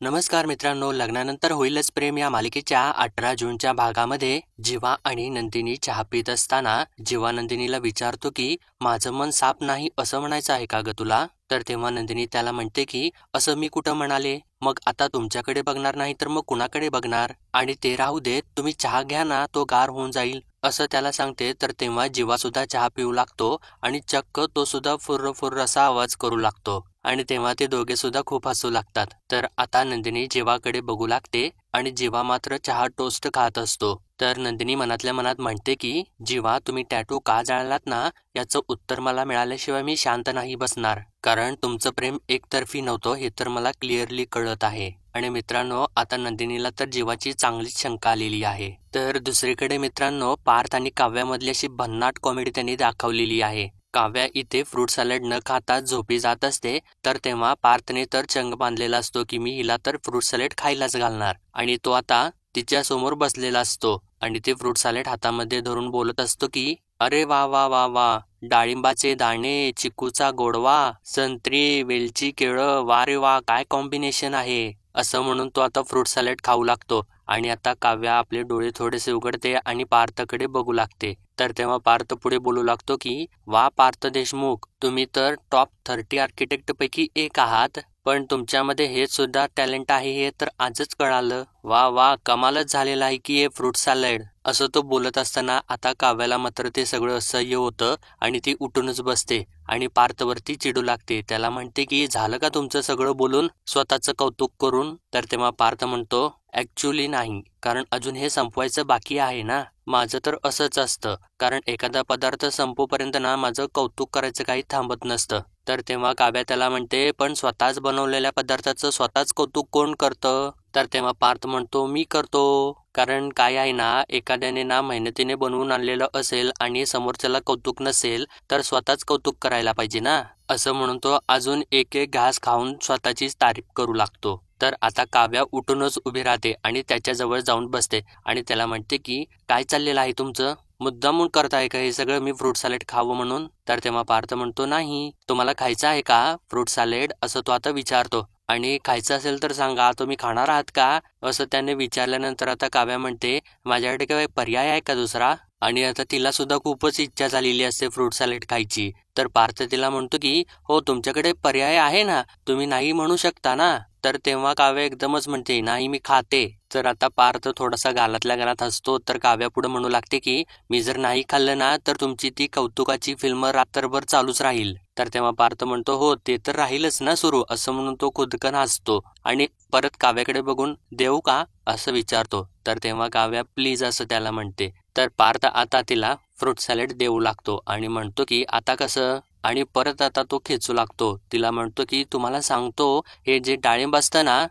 नमस्कार मित्रांनो, लग्नानंतर होईलच प्रेम या मालिकेच्या 18 जूनच्या भागामध्ये जीवा आणि नंदिनी चहा पित असताना जीवा नंदिनीला विचारतो की माझं मन साफ नाही असं म्हणायचं आहे का ग तुला? तर तेव्हा नंदिनी त्याला म्हणते की असं मी कुठं म्हणाले, मग आता तुमच्याकडे बघणार नाही तर मग कुणाकडे बघणार? आणि ते राहू देत, तुम्ही चहा घ्या ना, तो गार होऊन जाईल असं त्याला सांगते. तर तेव्हा जीवा सुद्धा चहा पिऊ लागतो आणि चक्क तो सुद्धा फुर्र फुर्र असा आवाज करू लागतो आणि तेव्हा ते दोघे सुद्धा खूप हसू लागतात. तर आता नंदिनी जीवाकडे बघू लागते आणि जीवा मात्र चहा टोस्ट खात असतो. तर नंदिनी मनातल्या मनात म्हणते की जीवा, तुम्ही टॅटू का जाळलात ना, याचं उत्तर मला मिळाल्याशिवाय मी शांत नाही बसणार, कारण तुमचं प्रेम एकतर्फी नव्हतं हे तर मला क्लिअरली कळत आहे. आणि मित्रांनो, आता नंदिनीला तर जीवाची चांगलीच शंका आलेली आहे. तर दुसरीकडे मित्रांनो, पार्थ आणि काव्यामधली अशी भन्नाट कॉमेडी त्यांनी दाखवलेली आहे. काव्या इथे फ्रूट सॅलड न खाता झोपी जात असते, तर तेव्हा पार्थने तर चंग बांधलेला असतो की मी हिला तर फ्रूट सॅलड खायलाच घालणार. आणि तो आता तिच्या समोर बसलेला असतो आणि ते फ्रूट सॅलड हातामध्ये धरून बोलत असतो की अरे वा वा वा वा, डाळिंबाचे दाणे, चिकूचा गोडवा, संत्री, वेलची, केळं, वा रे वा, काय कॉम्बिनेशन आहे, असं म्हणून तो आता फ्रूट सॅलड खाऊ लागतो. आणि आता काव्या आपले डोळे थोडेसे उघडते आणि पार्थकडे बघू लागते. तर तेव्हा पार्थ पुढे बोलू लागतो की वा पार्थ देशमुख, तुम्ही तर टॉप 30 आर्किटेक्ट पैकी एक आहात, पण तुमच्यामध्ये हे सुद्धा टॅलेंट आहे हे तर आजच कळालं. वा वा, कमालच झालेलं आहे की हे फ्रूट सॅलड, असं तो बोलत असताना आता काव्याला मात्र ते सगळं असह्य होतं आणि ती उठूनच बसते आणि पार्थवरती चिडू लागते. त्याला म्हणते की झालं का तुमचं सगळं बोलून, स्वतःचं कौतुक करून? तर तेव्हा पार्थ म्हणतो ऍक्च्युली नाही, कारण अजून हे संपवायचं बाकी आहे ना. माझं तर असंच असतं, कारण एखादा पदार्थ संपोपर्यंत ना माझं कौतुक करायचं काही थांबत नसतं. तर तेव्हा काव्या त्याला म्हणते पण स्वतःच बनवलेल्या पदार्थाचं स्वतःच कौतुक कोण करतं? तर तेव्हा पार्थ म्हणतो मी करतो, कारण काय आहे ना, एखाद्याने ना मेहनतीने बनवून आणलेलं असेल आणि समोरच्याला कौतुक नसेल तर स्वतःच कौतुक करायला पाहिजे ना, असं म्हणून तो अजून एक एक घास खाऊन स्वतःचीच तारीफ करू लागतो. तर आता काव्या उठूनच उभी राहते आणि त्याच्याजवळ जाऊन बसते आणि त्याला म्हणते की काय चाललेलं आहे तुमचं, मुद्दामून करताय का हे सगळं मी फ्रूट सॅलेड खावं म्हणून? तर तेव्हा पार्थ म्हणतो नाही, तुम्हाला खायचं आहे का फ्रूट सॅलेड, असं तो आता विचारतो. आणि खायचं असेल तर सांगा, तुम्ही खाणार आहात का, असं त्याने विचारल्यानंतर आता काव्या म्हणते माझ्याकडे काय पर्याय आहे का दुसरा? आणि आता तिला सुद्धा खूपच इच्छा झालेली असते फ्रूट सॅलेड खायची. तर पार्थ तिला म्हणतो की हो, तुमच्याकडे पर्याय आहे ना, तुम्ही नाही म्हणू शकता ना. तर तेव्हा काव्या एकदमच म्हणते नाही, मी खाते. तर आता पार्थ थोडासा गालातल्या गालात हसतो. तर काव्या पुढे म्हणू लागते की मी जर नाही खाल्लं ना तर तुमची ती कौतुकाची फिल्म रात्रभर चालूच राहील. तर तेव्हा पार्थ म्हणतो हो, ते तर राहीलच ना सुरू, असं म्हणून तो खुदकन हसतो आणि परत काव्याकडे बघून देऊ का असं विचारतो. तर तेव्हा काव्या प्लीज असं त्याला म्हणते. तर पार्थ आता तिला फ्रूट सॅलेड देऊ लागतो आणि म्हणतो की आता कसं, आणि परत आता तो खेचू लागतो. तिला म्हणतो की तुम्हाला सांगतो, हे जे डाळिंब असतं ना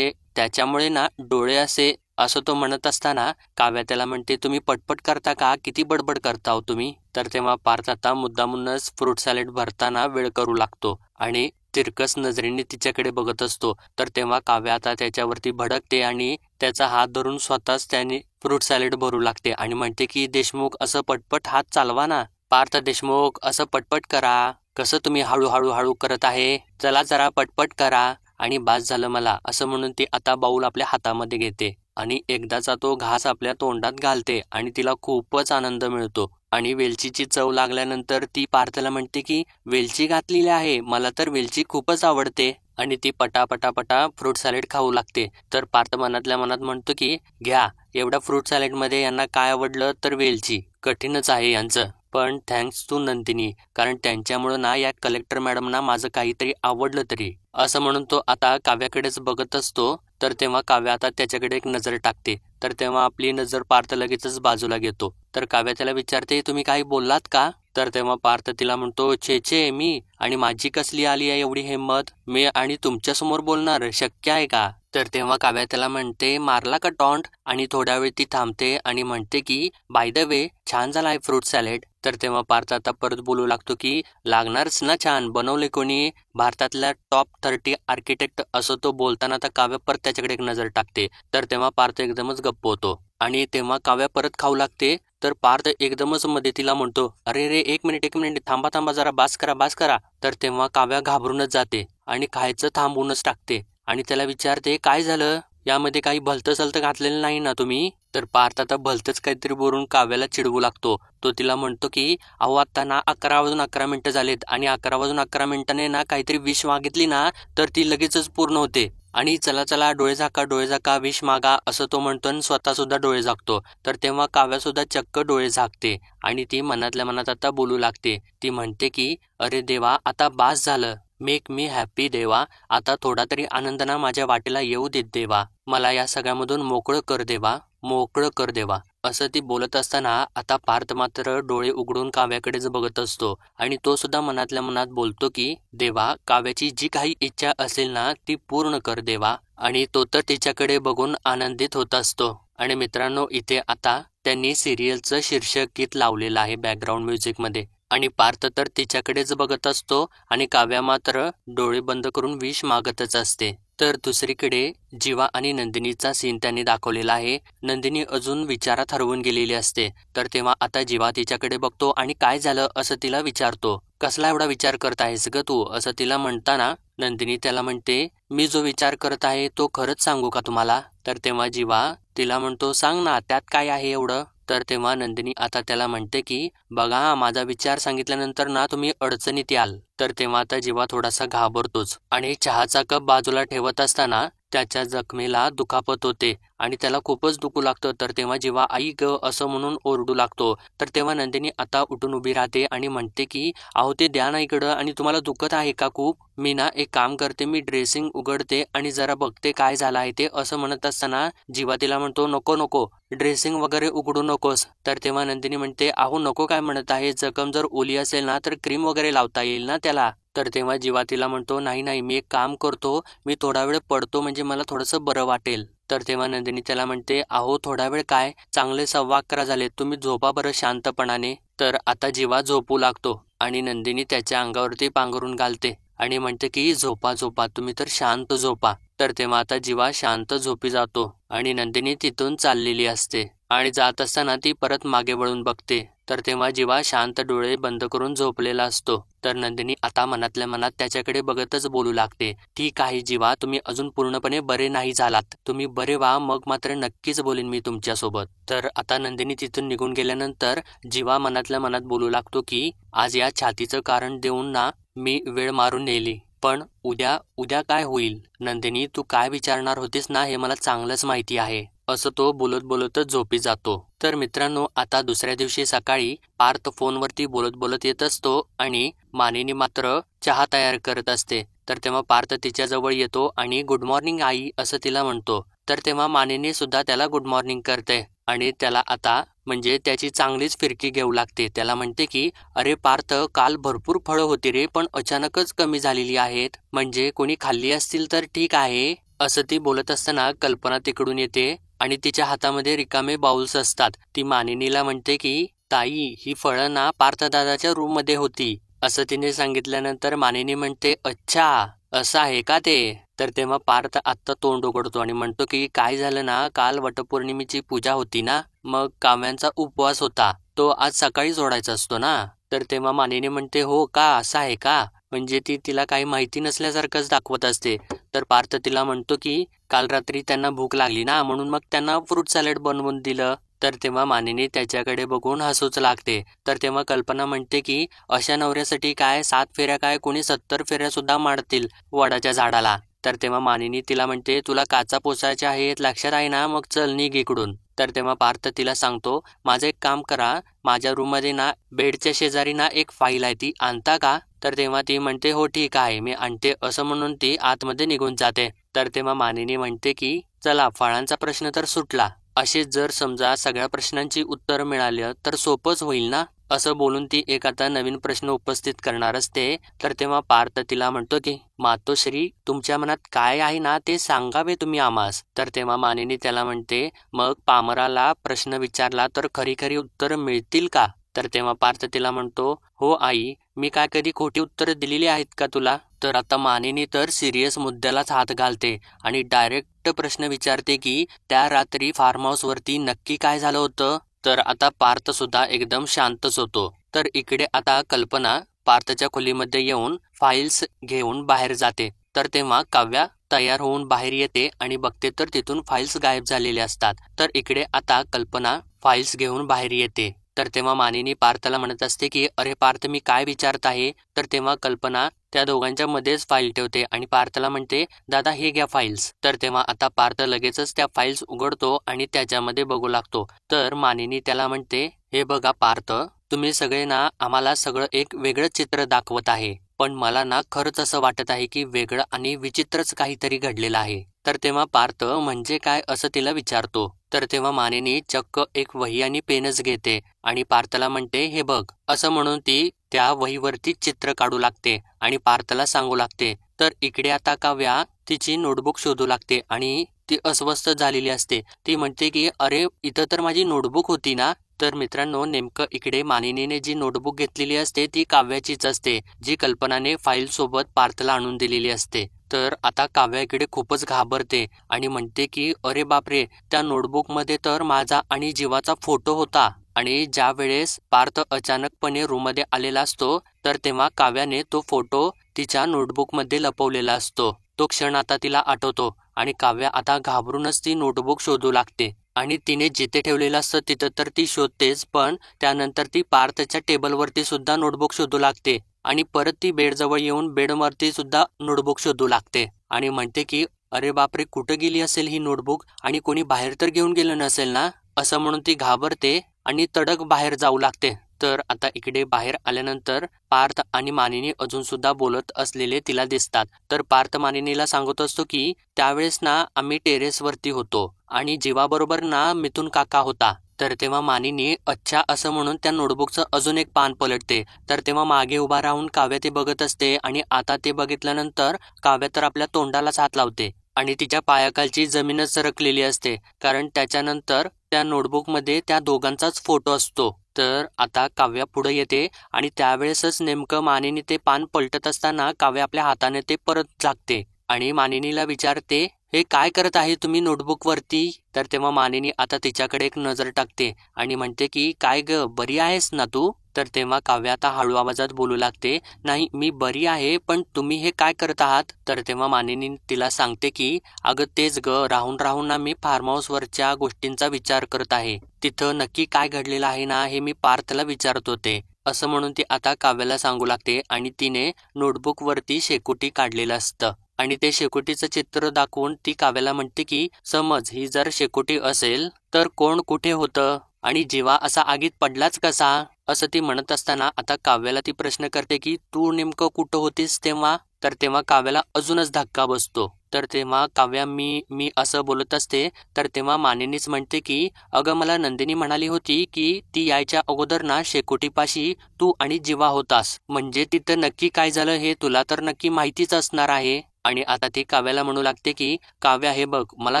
त्याच्यामुळे ना डोळे असे, असं तो म्हणत असताना काव्या त्याला म्हणते तुम्ही पटपट करता का, किती बडबड करता हो तुम्ही? तर तेव्हा पार्थ आता मुद्दामूनच फ्रूट सॅलेड भरताना वेळ करू लागतो आणि तिरकस नजरेने तिच्याकडे बघत असतो. तर तेव्हा काव्या आता त्याच्यावरती भडकते आणि त्याचा हात धरून स्वतःच त्याने फ्रूट सॅलेड भरू लागते आणि म्हणते की देशमुख, असं पटपट हात चालवा ना, पार्थ देशमुख, असं पटपट करा, कसं तुम्ही हळूहळू हळू करत आहे, चला जरा पटपट करा. आणि बास झालं मला, असं म्हणून ती आता बाऊल आपल्या हातामध्ये घेते आणि एकदाचा तो घास आपल्या तोंडात घालते आणि तिला खूपच आनंद मिळतो. आणि वेलचीची चव लागल्यानंतर ती पार्थला म्हणते की वेलची घातलेली आहे, मला तर वेलची खूपच आवडते. आणि ती पटापटापटा फ्रूट सॅलेड खाऊ लागते. तर पार्थ मनातल्या मनात म्हणतो की घ्या, एवढ्या फ्रूट सॅलेडमध्ये यांना काय आवडलं तर वेलची, कठीणच आहे यांचं. पण थँक्स टू नंदिनी, कारण त्यांच्यामुळं ना या कलेक्टर मॅडमना माझं काहीतरी आवडलं तरी, असं म्हणून तो आता काव्याकडेच बघत असतो. तर तेव्हा काव्या आता त्याच्याकडे एक नजर टाकते. तर तेव्हा आपली नजर पार्थ लगेचच बाजूला घेतो. तर काव्या त्याला विचारते तुम्ही काही बोललात का? तर तेव्हा पार्थ तिला म्हणतो छे छे, मी आणि माझी कसली आली आहे एवढी हिंमत, मी आणि तुमच्यासमोर बोलणार, शक्य आहे का? तर तेव्हा काव्या त्याला म्हणते मारला का टॉन्ट, आणि थोड्या वेळ ती थांबते आणि म्हणते की बाय द वे, छान झाला आहे फ्रूट सॅलेड. तर तेव्हा पार्थ आता परत बोलू लागतो की लागणारच ना, छान बनवले कोणी, भारतातल्या टॉप 30 आर्किटेक्ट, असं तो बोलताना आता काव्या परत त्याच्याकडे एक नजर टाकते. तर तेव्हा पार्थ एकदमच गप्प होतो आणि तेव्हा काव्या परत खाऊ लागते. तर पार्थ एकदमच मध्ये तिला म्हणतो अरे रे, एक मिनिट थांबा थांबा, जरा बास करा बास करा. तर तेव्हा काव्या घाबरूनच जाते आणि खायचं थांबवूनच टाकते आणि त्याला विचारते, काय झालं, यामध्ये काही भलतं सलतं घातलेलं नाही ना तुम्ही? तर पार्थ आता भलतंच काहीतरी बोलून काव्याला चिडवू लागतो. तो तिला म्हणतो की अहो आता ना 11 वाजून 11 मिनिटं झालेत आणि 11 वाजून 11 मिनिटाने ना काहीतरी विष मागितली ना तर ती लगेचच पूर्ण होते. आणि चला चला डोळे झाका विष मागा असं तो म्हणतो आणि स्वतः सुद्धा डोळे झाकतो. तर तेव्हा काव्या सुद्धा चक्क डोळे झाकते आणि ती मनातल्या मनात आता बोलू लागते. ती म्हणते की अरे देवा आता बास झालं, मेक मी हॅपी देवा, आता थोडा तरी आनंद ना माझ्या वाटेला येऊ देत देवा, मला या सगळ्यामधून मोकळं कर देवा, मोकळं कर देवा. असं ती बोलत असताना आता पार्थ मात्र डोळे उघडून काव्याकडेच बघत असतो आणि तो सुद्धा मनातल्या मनात बोलतो की देवा काव्याची जी काही इच्छा असेल ना ती पूर्ण कर देवा. आणि तो तर तिच्याकडे बघून आनंदित होत असतो. आणि मित्रांनो इथे आता त्यांनी सिरियलचं शीर्षक गीत लावलेलं आहे बॅकग्राऊंड म्युझिकमध्ये आणि पार्थ तर तिच्याकडेच बघत असतो आणि काव्या मात्र डोळे बंद करून विष मागतच असते. तर दुसरीकडे जीवा आणि नंदिनीचा सीन त्यांनी दाखवलेला आहे. नंदिनी अजून विचारात हरवून गेलेली असते. तर तेव्हा आता जीवा तिच्याकडे बघतो आणि काय झालं असं तिला विचारतो. कसला एवढा विचार करत आहेस ग तू असं तिला म्हणताना नंदिनी त्याला म्हणते, मी जो विचार करत आहे तो खरंच सांगू का तुम्हाला? तर तेव्हा जीवा तिला म्हणतो, सांग ना त्यात काय आहे एवढं? तर तेव्हा नंदिनी आता त्याला म्हणते की बघा माझा विचार सांगितल्यानंतर ना तुम्ही अडचणीत याल. तर तेव्हा आता जीवा थोडासा घाबरतोच आणि चहाचा कप बाजूला ठेवत असताना त्याच्या जखमेला दुखापत होते आणि त्याला खूपच दुखू लागतं. तर तेव्हा जीवा आई ग असं म्हणून ओरडू लागतो. तर तेव्हा नंदिनी आता उठून उभी राहते आणि म्हणते की अहो ते द्या ना इकडं, आणि तुम्हाला दुखत आहे का खूप? मी ना एक काम करते, मी ड्रेसिंग उघडते आणि जरा बघते काय झालं आहे ते असं म्हणत असताना जीवा तिला म्हणतो नको नको ड्रेसिंग वगैरे उघडू नकोस. तर तेव्हा नंदिनी म्हणते अहो नको काय म्हणत आहे, जखम जर ओली असेल ना तर क्रीम वगैरे लावता येईल ना त्याला. तर तेव्हा जीवा तिला म्हणतो नाही नाही मी एक काम करतो, मी थोडा वेळ पडतो म्हणजे मला थोडंसं बरं वाटेल. तर तेव्हा नंदिनी त्याला म्हणते अहो थोडा वेळ काय, चांगले 11:15 झाले, तुम्ही झोपा बरं शांतपणाने. तर आता जीवा झोपू लागतो आणि नंदिनी त्याच्या अंगावरती पांघरून घालते आणि म्हणते की झोपा झोपा तुम्ही तर शांत झोपा. तर तेव्हा आता जीवा शांत झोपी जातो आणि नंदिनी तिथून चाललेली असते आणि जात असताना ती परत मागे वळून बघते. तर तेव्हा जीवा शांत डोळे बंद करून झोपलेला असतो. तर नंदिनी आता मनातल्या मनात त्याच्याकडे बघतच बोलू लागते, ठीक आहे जीवा तुम्ही अजून पूर्णपणे बरे नाही झालात, तुम्ही बरे व्हा मग मात्र नक्कीच बोलेन मी तुमच्यासोबत. तर आता नंदिनी तिथून निघून गेल्यानंतर जीवा मनातल्या मनात बोलू लागतो की आज या छातीचं कारण देऊन ना मी वेळ मारून नेली, पण उद्या उद्या काय होईल? नंदिनी तू काय विचारणार होतीस ना हे मला चांगलंच माहिती आहे. असं तो बोलत बोलतच झोपी जातो. तर मित्रांनो आता दुसऱ्या दिवशी सकाळी पार्थ फोनवरती बोलत बोलत येत असतो आणि मानिनी मात्र चहा तयार करत असते. तर तेव्हा पार्थ तिच्याजवळ येतो आणि गुड मॉर्निंग आई असं तिला म्हणतो. तर तेव्हा मानिनी सुद्धा त्याला गुड मॉर्निंग करते आणि त्याला आता म्हणजे त्याची चांगलीच फिरकी घेऊ लागते. त्याला म्हणते की अरे पार्थ काल भरपूर फळं होती रे, पण अचानकच कमी झालेली आहेत, म्हणजे कोणी खाल्ली असतील तर ठीक आहे. असं ती बोलत असताना कल्पना तिकडून येते आणि तिच्या हातामध्ये रिकामे बाउल्स असतात. ती मानिनीला म्हणते की ताई ही फळं ना पार्थदादाच्या रूम मध्ये होती असं तिने सांगितल्यानंतर मानिनी म्हणते अच्छा असं आहे का ते? तर तेव्हा पार्थ आत्ता तोंड उघडतो आणि म्हणतो की काय झालं ना, काल वटपौर्णिमेची पूजा होती ना, मग काव्यांचा उपवास होता, तो आज सकाळी सोडायचा असतो ना. तर तेव्हा मानिनी म्हणते हो का असं आहे का, म्हणजे ती तिला काही माहिती नसल्यासारखंच दाखवत असते. तर पार्थ तिला म्हणतो की काल रात्री त्यांना भूक लागली ना म्हणून मग त्यांना फ्रूट सॅलड बनवून दिलं. तर तेव्हा मानिनी त्याच्याकडे बघून हसूच लागते. तर तेव्हा कल्पना म्हणते की अशा नवऱ्यासाठी काय 7 फेऱ्या काय कोणी 70 फेऱ्या सुद्धा मारतील वडाच्या झाडाला. तर तेव्हा मानिनी तिला म्हणते तुला काचा पोचायच्या आहेत लक्षात आहे ना, मग चल निघ इकडून. तर तेव्हा पार्थ तिला सांगतो माझं एक काम करा, माझ्या रूममध्ये ना बेडच्या शेजारी ना एक फाईल आहे ती आणता का? तर तेव्हा ती म्हणते हो ठीक आहे मी आणते असं म्हणून ती आतमध्ये निघून जाते. तर तेव्हा मानिनी म्हणते की चला फळांचा प्रश्न तर सुटला, असेच जर समजा सगळ्या प्रश्नांची उत्तर मिळालं तर सोपंच होईल ना. असं बोलून ती एक आता नवीन प्रश्न उपस्थित करणार असते. तर तेव्हा पार्थ तिला म्हणतो की मातोश्री तुमच्या मनात काय आहे ना ते सांगावे तुम्ही आम्हास. तर तेव्हा मानिनी त्याला म्हणते मग पामराला प्रश्न विचारला तर खरी खरी उत्तर मिळतील का? तर तेव्हा पार्थ तिला म्हणतो हो आई, मी काय कधी खोटी उत्तर दिलेली आहेत का तुला? तर आता मानिनी तर सिरियस मुद्द्यालाच हात घालते आणि डायरेक्ट प्रश्न विचारते की त्या रात्री फार्म हाऊस वरती नक्की काय झालं होतं? तर आता पार्थ सुद्धा एकदम शांतच होतो. तर इकडे आता कल्पना पार्थच्या खोलीमध्ये येऊन फाईल्स घेऊन बाहेर जाते. तर तेव्हा काव्या तयार होऊन बाहेर येते आणि बघते तर तिथून फाईल्स गायब झालेल्या असतात. तर इकडे आता कल्पना फाईल्स घेऊन बाहेर येते. तर तेव्हा मानिनी पार्थला म्हणत असते की अरे पार्थ, मी काय विचारत आहे. तर तेव्हा कल्पना त्या दोघांच्या मध्येच फाईल ठेवते आणि पार्थला म्हणते दादा हे घ्या फाईल्स. तर तेव्हा आता पार्थ लगेचच त्या फाईल्स उघडतो आणि त्याच्यामध्ये बघू लागतो. तर मानिनी त्याला म्हणते हे बघा पार्थ, तुम्ही सगळे ना आम्हाला सगळं एक वेगळं चित्र दाखवत आहे, पण मला ना खरंच असं वाटत आहे की वेगळं आणि विचित्रच काहीतरी घडलेलं आहे. तर तेव्हा पार्थ म्हणजे काय असं तिला विचारतो. तर तेव्हा मानिनी चक्क एक वही आणि पेनच घेते आणि पार्थला म्हणते हे बघ असं म्हणून ती त्या वहीवरती चित्र काढू लागते आणि पार्थला सांगू लागते. तर इकडे आता काव्या तिची नोटबुक शोधू लागते आणि ती अस्वस्थ झालेली असते. ती म्हणते की अरे इथं तर माझी नोटबुक होती ना. तर मित्रांनो, नेमकं इकडे मानिनीने जी नोटबुक घेतलेली असते ती काव्याचीच असते, जी कल्पनाने फाईल सोबत पार्थला आणून दिलेली असते. तर आता काव्या इकडे खूपच घाबरते आणि म्हणते की अरे बापरे, त्या नोटबुकमध्ये तर माझा आणि जीवाचा फोटो होता. आणि ज्या वेळेस पार्थ अचानकपणे रूममध्ये आलेला असतो तर तेव्हा काव्याने तो फोटो तिच्या नोटबुकमध्ये लपवलेला असतो. तो क्षण आता तिला आठवतो आणि काव्या आता घाबरूनच ती नोटबुक शोधू लागते आणि तिने जिथे ठेवलेलं असतं तिथं तर ती शोधतेच, पण त्यानंतर ती पार्थच्या टेबलवरती सुद्धा नोटबुक शोधू लागते आणि परत ती बेडजवळ येऊन बेडवरती सुद्धा नोटबुक शोधू लागते आणि म्हणते की अरे बापरे, कुठं गेली असेल ही नोटबुक आणि कोणी बाहेर तर घेऊन गेलं नसेल ना. असं म्हणून ती घाबरते आणि तडक बाहेर जाऊ लागते. तर आता इकडे बाहेर आल्यानंतर पार्थ आणि मानिनी अजून सुद्धा बोलत असलेले तिला दिसतात. तर पार्थ मानिनीला सांगत असतो की त्यावेळेस ना आम्ही टेरेसवरती होतो आणि जीवाबरोबर ना मिथुन काका होता. तर तेव्हा मानिनी अच्छा असं म्हणून त्या नोटबुकचं अजून एक पान पलटते. तर तेव्हा मागे उभा राहून काव्या ते बघत असते आणि आता ते बघितल्यानंतर काव्या तर आपल्या तोंडालाच हात लावते आणि तिच्या पायाखालची जमीनच सरकलेली असते, कारण त्याच्यानंतर त्या नोटबुकमध्ये त्या दोघांचाच फोटो असतो. तर आता काव्या पुढे येते आणि त्यावेळेसच नेमकं मानिनी ते पान पलटत असताना काव्या आपल्या हाताने ते परत झाकते आणि मानिनीला विचारते हे काय करत आहे तुम्ही नोटबुकवरती. तर तेव्हा मानिनी आता तिच्याकडे एक नजर टाकते आणि म्हणते की काय ग, बरी आहेस ना तू. तर तेव्हा काव्या आता हळू आवाजात बोलू लागते नाही मी बरी आहे, पण तुम्ही हे काय करत आहात. तर तेव्हा मानिनी तिला सांगते की अगं तेच ग, राहून राहून ना मी फार्म हाऊसवरच्या गोष्टींचा विचार करत आहे. तिथं नक्की काय घडलेलं आहे ना हे मी पार्थला विचारत होते. असं म्हणून ती आता काव्याला सांगू लागते आणि तिने नोटबुकवरती शेकोटी काढलेलं असतं आणि ते शेकोटीचं चित्र दाखवून ती काव्याला म्हणते की समज ही जर शेकोटी असेल तर कोण कुठे होतं आणि जीवा असा आगीत पडलाच कसा. असं ती म्हणत असताना आता काव्याला ती प्रश्न करते की तू नेमकं कुठं होतीस तेव्हा. तर तेव्हा काव्याला अजूनच धक्का बसतो. तर तेव्हा काव्या मी असं बोलत असते. तर तेव्हा मानिनीच म्हणते की अगं मला नंदिनी म्हणाली होती की ती यायच्या अगोदर ना शेकोटीपाशी तू आणि जीवा होतास, म्हणजे तिथं नक्की काय झालं हे तुला तर नक्की माहितीच असणार आहे. आणि आता ती काव्याला म्हणू लागते की काव्या हे बघ, मला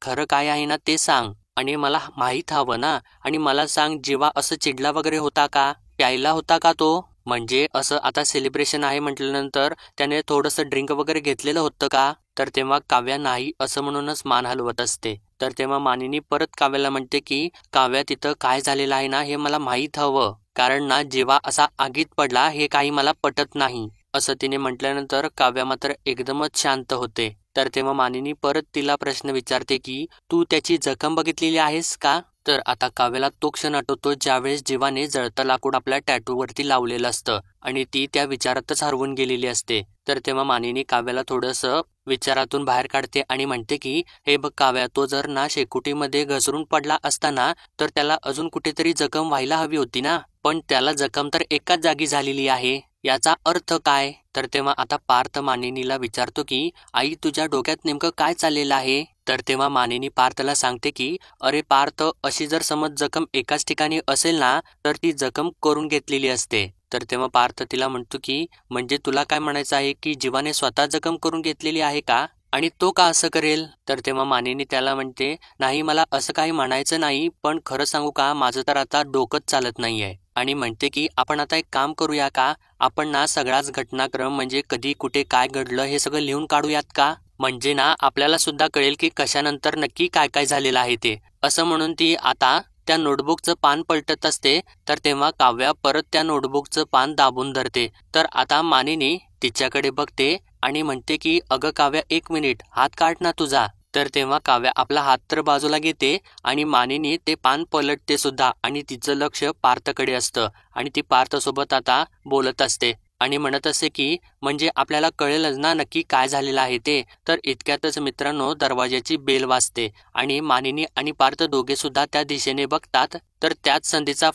खरं काय आहे ना ते सांग आणि मला माहीत हवं ना. आणि मला सांग, जीवा असं चिडला वगैरे होता का, प्यायला होता का तो. म्हणजे असं आता सेलिब्रेशन आहे म्हटल्यानंतर त्याने थोडंसं ड्रिंक वगैरे घेतलेलं होतं का. तर तेव्हा काव्या नाही असं म्हणूनच मान हलवत असते. तर तेव्हा मानिनी परत काव्याला म्हणते की काव्या तिथं काय झालेलं आहे ना हे मला माहीत हवं, कारण ना जीवा असा आगीत पडला हे काही मला पटत नाही. असं तिने म्हटल्यानंतर काव्या मात्र एकदमच शांत होते. तर तेव्हा मानिनी परत तिला प्रश्न विचारते की तू त्याची जखम बघितलेली आहेस का. तर आता काव्याला तो क्षण आठवतो ज्यावेळेस जीवाने जळतं लाकूड आपल्या टॅटूवरती लावलेलं असतं आणि ती त्या विचारातच हरवून गेलेली असते. तर तेव्हा मानिनी काव्याला थोडंसं विचारातून बाहेर काढते आणि म्हणते की हे बघ काव्या, तो जर ना शेकोटीमध्ये घसरून पडला असताना तर त्याला अजून कुठेतरी जखम व्हायला हवी होती ना, पण त्याला जखम तर एकाच जागी झालेली आहे. याचा अर्थ काय. तर तेव्हा आता पार्थ मानिनीला विचारतो की आई तुझ्या डोक्यात नेमकं काय चाललेलं आहे. तर तेव्हा मानिनी पार्थला सांगते की अरे पार्थ, अशी जर समज जखम एकाच ठिकाणी असेल ना तर ती जखम करून घेतलेली असते. तर तेव्हा पार्थ तिला म्हणतो की म्हणजे तुला काय म्हणायचं आहे की जीवाने स्वतः जखम करून घेतलेली आहे का आणि तो का असं करेल. तर तेव्हा मानिनी त्याला म्हणते नाही मला असं काही म्हणायचं नाही, पण खरं सांगू का माझं तर आता डोकंच चालत नाहीये. आणि म्हणते की आपण आता एक काम करूया का, आपण ना सगळाच घटनाक्रम म्हणजे कधी कुठे काय घडलं हे सगळं लिहून काढूयात का, म्हणजे ना आपल्याला सुद्धा कळेल की कशानंतर नक्की काय काय झालेलं आहे ते. असं म्हणून ती आता त्या नोटबुकचं पान पलटत असते. तर तेव्हा काव्या परत त्या नोटबुकचं पान दाबून धरते. तर आता मानिनी तिच्याकडे बघते आणि म्हणते की अगं काव्या 1 मिनिट हात काढ ना तुझा. तर तेव्हा काव्या आपला हात तर बाजूला घेते आणि मानिनी ते पान पलटते सुद्धा आणि तिचं लक्ष पार्थकडे असतं आणि ती पार्थसोबत आता बोलत असते आणि म्हणत असते की म्हणजे आपल्याला कळेलच ना नक्की काय झालेलं आहे ते. तर इतक्यातच मित्रांनो दरवाजाची बेल वाजते आणि मानिनी आणि पार्थ दोघे सुद्धा त्या दिशेने बघतात. तर त्याच संधीचा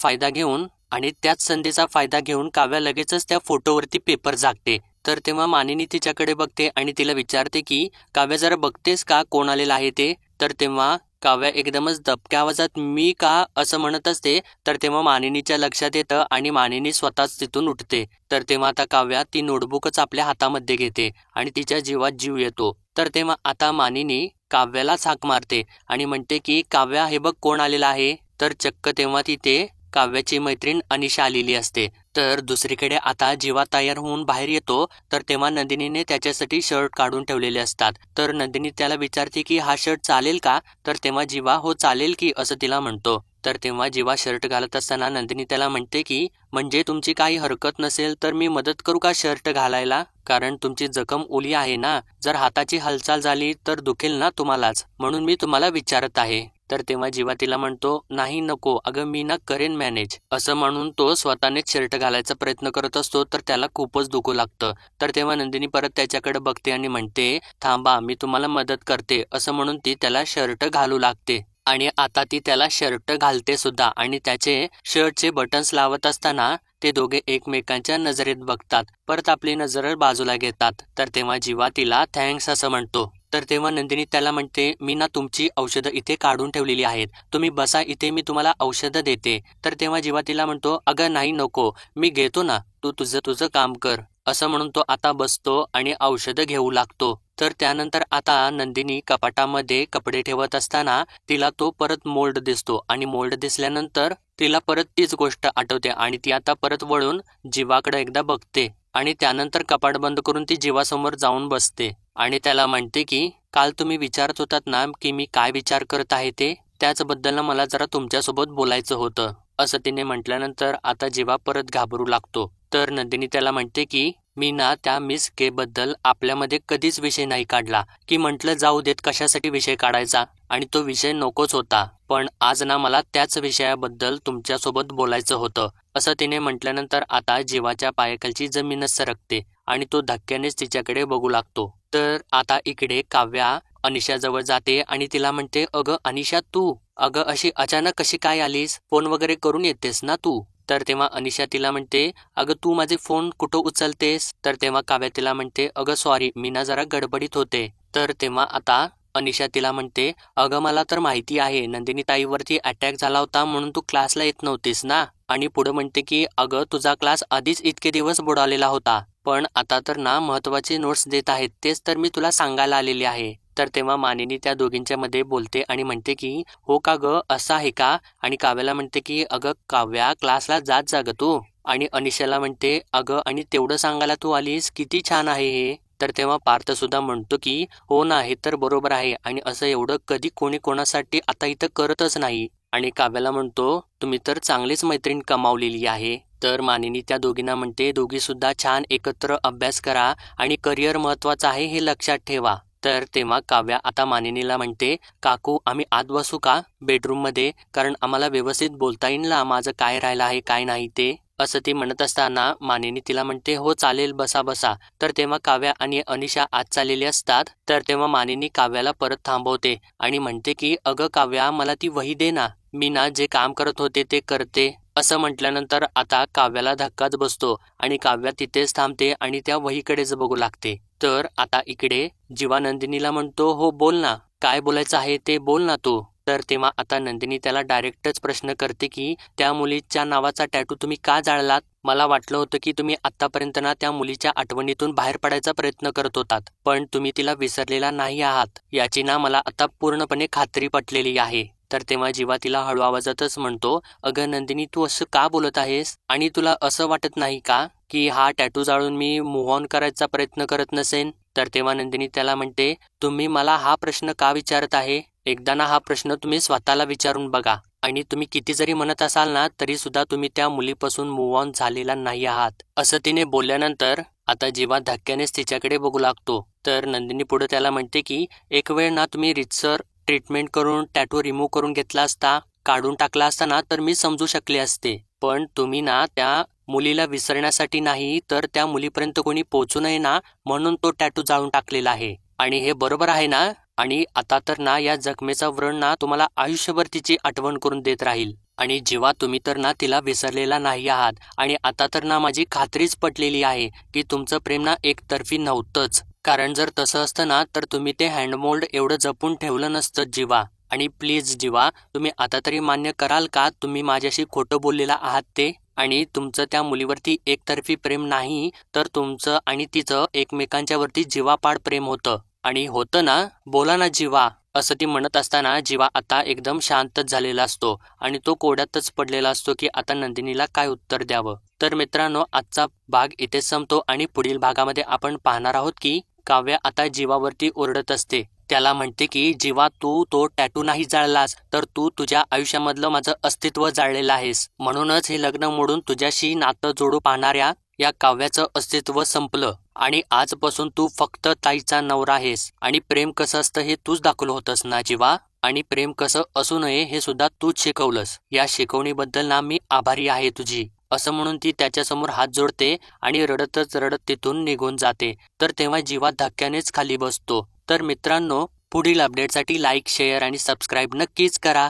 फायदा घेऊन काव्या लगेचच त्या फोटोवरती पेपर झाकते. तर तेव्हा मानिनी तिच्याकडे बघते आणि तिला विचारते की काव्या जरा बघतेस का कोण आलेलं आहे ते. तर तेव्हा काव्या एकदमच दबक्या आवाजात मी का असं म्हणत असते. तर तेव्हा मानिनीच्या लक्षात येतं आणि मानिनी स्वतःच तिथून उठते. तर तेव्हा आता काव्या ती नोटबुकच आपल्या हातामध्ये घेते आणि तिच्या जीवात जीव येतो. तर तेव्हा आता मानिनी काव्यालाच हाक मारते आणि म्हणते की काव्या हे बघ कोण आलेलं आहे. तर चक्क तेव्हा तिथे काव्याची मैत्रीण अनिशा आलेली असते. तर दुसरीकडे आता जीवा तयार होऊन बाहेर येतो. तर तेव्हा नंदिनीने त्याच्यासाठी शर्ट काढून ठेवलेले असतात. तर नंदिनी त्याला विचारते की हा शर्ट चालेल का. तर तेव्हा जीवा हो चालेल की असं तिला म्हणतो. तर तेव्हा जीवा शर्ट घालत असताना नंदिनी त्याला म्हणते की म्हणजे तुमची काही हरकत नसेल तर मी मदत करू का शर्ट घालायला. कारण तुमची जखम ओली आहे ना. जर हाताची हालचाल झाली तर दुखेल ना तुम्हालाच. म्हणून मी तुम्हाला विचारत आहे. तर तेव्हा जीवा तिला म्हणतो नाही नको अगं मी ना करेन मॅनेज. असं म्हणून तो स्वतःनेच शर्ट घालायचा प्रयत्न करत असतो. तर त्याला खूपच दुखू लागतं. तर तेव्हा नंदिनी परत त्याच्याकडे बघते आणि म्हणते थांबा मी तुम्हाला मदत करते. असं म्हणून ती त्याला शर्ट घालू लागते आणि आता ती त्याला शर्ट घालते सुद्धा आणि त्याचे शर्टचे बटन्स लावत असताना ते दोघे एकमेकांच्या नजरेत बघतात. परत आपली नजर बाजूला घेतात. तर तेव्हा जीवा तिला थँक्स असं म्हणतो. तर तेव्हा नंदिनी त्याला म्हणते मी ना तुमची औषधं इथे काढून ठेवलेली आहेत. तुम्ही बसा इथे मी तुम्हाला औषधं देते. तर तेव्हा जीवा तिला म्हणतो अगं नाही नको मी घेतो ना तू तुझं काम कर. असं म्हणून तो आता बसतो आणि औषधं घेऊ लागतो. तर त्यानंतर आता नंदिनी कपाटामध्ये कपडे ठेवत असताना तिला तो परत मोल्ड दिसतो आणि मोल्ड दिसल्यानंतर तिला परत तीच गोष्ट आठवते आणि ती आता परत वळून जीवाकडे एकदा बघते आणि त्यानंतर कपाट बंद करून ती जीवासमोर जाऊन बसते आणि त्याला म्हणते की काल तुम्ही विचारत होतात ना की मी काय विचार करत आहे ते त्याचबद्दल मला जरा तुमच्यासोबत बोलायचं होतं. असं तिने म्हटल्यानंतर आता जीवा परत घाबरू लागतो. तर नंदिनी त्याला म्हणते की मी ना त्या मिस के बद्दल आपल्यामध्ये कधीच विषय नाही काढला की म्हटलं जाऊ देत कशासाठी विषय काढायचा आणि तो विषय नकोच होता. पण आज ना मला त्याच विषयाबद्दल तुमच्यासोबत बोलायचं होतं. असं तिने म्हटल्यानंतर आता जीवाच्या पायाखालची जमीनच सरकते आणि तो धक्क्यानेच तिच्याकडे बघू लागतो. तर आता इकडे काव्या अनिशाजवळ जाते आणि तिला म्हणते अगं अनिशा तू अगं अशी अचानक कशी काय आलीस. फोन वगैरे करून येतेस ना तू. तर तेव्हा अनिशा तिला म्हणते अगं तू माझे फोन कुठं उचलतेस. तर तेव्हा काव्या तिला म्हणते अगं सॉरी मी ना जरा गडबडीत होते. तर तेव्हा आता अनिशा तिला म्हणते अगं मला तर माहिती आहे नंदिनी ताईवरती अटॅक झाला होता म्हणून तू क्लासला येत नव्हतीस ना. आणि पुढे म्हणते की अगं तुझा क्लास आधीच इतके दिवस बुडालेला होता पण आता तर ना महत्वाचे नोट्स देत आहेत तेच तर मी तुला सांगायला आलेली आहे. तर तेव्हा मानिनी त्या दोघींच्या मध्ये बोलते आणि म्हणते की हो का ग असं आहे का. आणि काव्याला म्हणते की अगं काव्या क्लासला जात जा ग तू. आणि अनिशाला म्हणते अगं आणि तेवढं सांगायला तू आलीस किती छान आहे हे. तर तेव्हा पार्थ सुद्धा म्हणतो की हो ना हे तर बरोबर आहे आणि असं एवढं कधी कोणी कोणासाठी आता इथं करतच नाही. आणि काव्याला म्हणतो तुम्ही तर चांगलीच मैत्रीण कमावलेली आहे. तर मानिनी त्या दोघींना म्हणते दोघी सुद्धा छान एकत्र अभ्यास करा आणि करिअर महत्वाचं आहे हे लक्षात ठेवा. तर तेव्हा काव्या आता मानिनीला म्हणते काकू आम्ही आत बसू का बेडरूम मध्ये कारण आम्हाला व्यवस्थित बोलता येईल ना माझं काय राहिलं आहे काय नाही ते. असं ती म्हणत असताना मानिनी तिला म्हणते हो चालेल बसा बसा. तर तेव्हा काव्या आणि अनिशा आत चाललेली असतात. तर तेव्हा मानिनी काव्याला परत थांबवते आणि म्हणते की अगं काव्या मला ती वही दे ना मी ना जे काम करत होते ते करते. असं म्हटल्यानंतर आता काव्याला धक्काच बसतो आणि काव्या तिथेच थांबते आणि त्या वहीकडेच बघू लागते. तर आता इकडे जीवा नंदिनीला म्हणतो हो बोल ना काय बोलायचं आहे ते बोल ना तू. तर तेव्हा आता नंदिनी त्याला डायरेक्टच प्रश्न करते की त्या मुलीच्या नावाचा टॅटू तुम्ही का जाळलात. मला वाटलं होतं की तुम्ही आतापर्यंत ना त्या मुलीच्या आठवणीतून बाहेर पडायचा प्रयत्न करत होतात पण तुम्ही तिला विसरलेला नाही आहात याची ना मला आता पूर्णपणे खात्री पटलेली आहे. तर तेव्हा जीवा तिला हळू आवाजातच म्हणतो अगं नंदिनी तू असं का बोलत आहेस आणि तुला असं वाटत नाही का की हा टॅटू जाळून मी मूव्ह ऑन करायचा प्रयत्न करत नसेन. तर तेव्हा नंदिनी त्याला म्हणते तुम्ही मला हा प्रश्न का विचारत आहे एकदा ना हा प्रश्न तुम्ही स्वतःला विचारून बघा. आणि तुम्ही किती जरी म्हणत असाल ना तरी सुद्धा तुम्ही त्या मुलीपासून मूव्ह ऑन झालेला नाही आहात, असं तिने बोलल्यानंतर आता जीवा धक्क्यानेच तिच्याकडे बघू लागतो. तर नंदिनी पुढे त्याला म्हणते की एक वेळ ना तुम्ही रितसर ट्रीटमेंट करून टॅटू रिमूव्ह करून घेतला असता, काढून टाकला असता ना तर मी समजू शकले असते. पण तुम्ही ना त्या मुलीला विसरण्यासाठी नाही तर त्या मुलीपर्यंत कोणी पोहोचू नये ना म्हणून तो टॅटू जाळून टाकलेला आहे. आणि हे बरोबर आहे ना? आणि आता तर ना या जखमेचा व्रण ना तुम्हाला आयुष्यभर तिची आठवण करून देत राहील. आणि जेव्हा तुम्ही तर ना तिला विसरलेला नाही आहात. आणि आता तर ना माझी खात्रीच पटलेली आहे की तुमचं प्रेम ना एकतर्फी नव्हतंच. कारण जर तसं असतं ना तर तुम्ही ते हँडमोल्ड एवढं जपून ठेवलं नसतं जीवा. आणि प्लीज जीवा, तुम्ही आता तरी मान्य कराल का तुम्ही माझ्याशी खोटं बोललेला आहात ते? आणि तुमचं त्या मुलीवरती एकतर्फी प्रेम नाही तर तुमचं आणि तिचं एकमेकांच्या वरती जीवापाड प्रेम होतं. आणि होतं ना? बोला ना जीवा, असं ती म्हणत असताना जीवा आता एकदम शांतच झालेला असतो आणि तो कोड्यातच पडलेला असतो की आता नंदिनीला काय उत्तर द्यावं. तर मित्रांनो, आजचा भाग इथेच संपतो आणि पुढील भागामध्ये आपण पाहणार आहोत की काव्या आता जीवावरती ओरडत असते. त्याला म्हणते की जीवा, तू तो टॅटू नाही जाळलास तर तू तुझ्या आयुष्यामधलं माझं अस्तित्व जाळलेलं आहेस. म्हणूनच हे लग्न मोडून तुझ्याशी नातं जोडू पाहणाऱ्या या काव्याचं अस्तित्व संपलं आणि आजपासून तू फक्त ताईचा नवरा आहेस. आणि प्रेम कसं असतं हे तूच दाखवलं होतंस ना जीवा. आणि प्रेम कसं असू नये हे सुद्धा तूच शिकवलंस. या शिकवणीबद्दल ना मी आभारी आहे तुझी, असं म्हणून ती त्याच्यासमोर हात जोडते आणि रडतच रडत तिथून निघून जाते. तर तेव्हा जीवा धक्क्यानेच खाली बसतो. तर मित्रांनो, पुढील अपडेटसाठी लाईक, शेअर आणि सबस्क्राईब नक्कीच करा.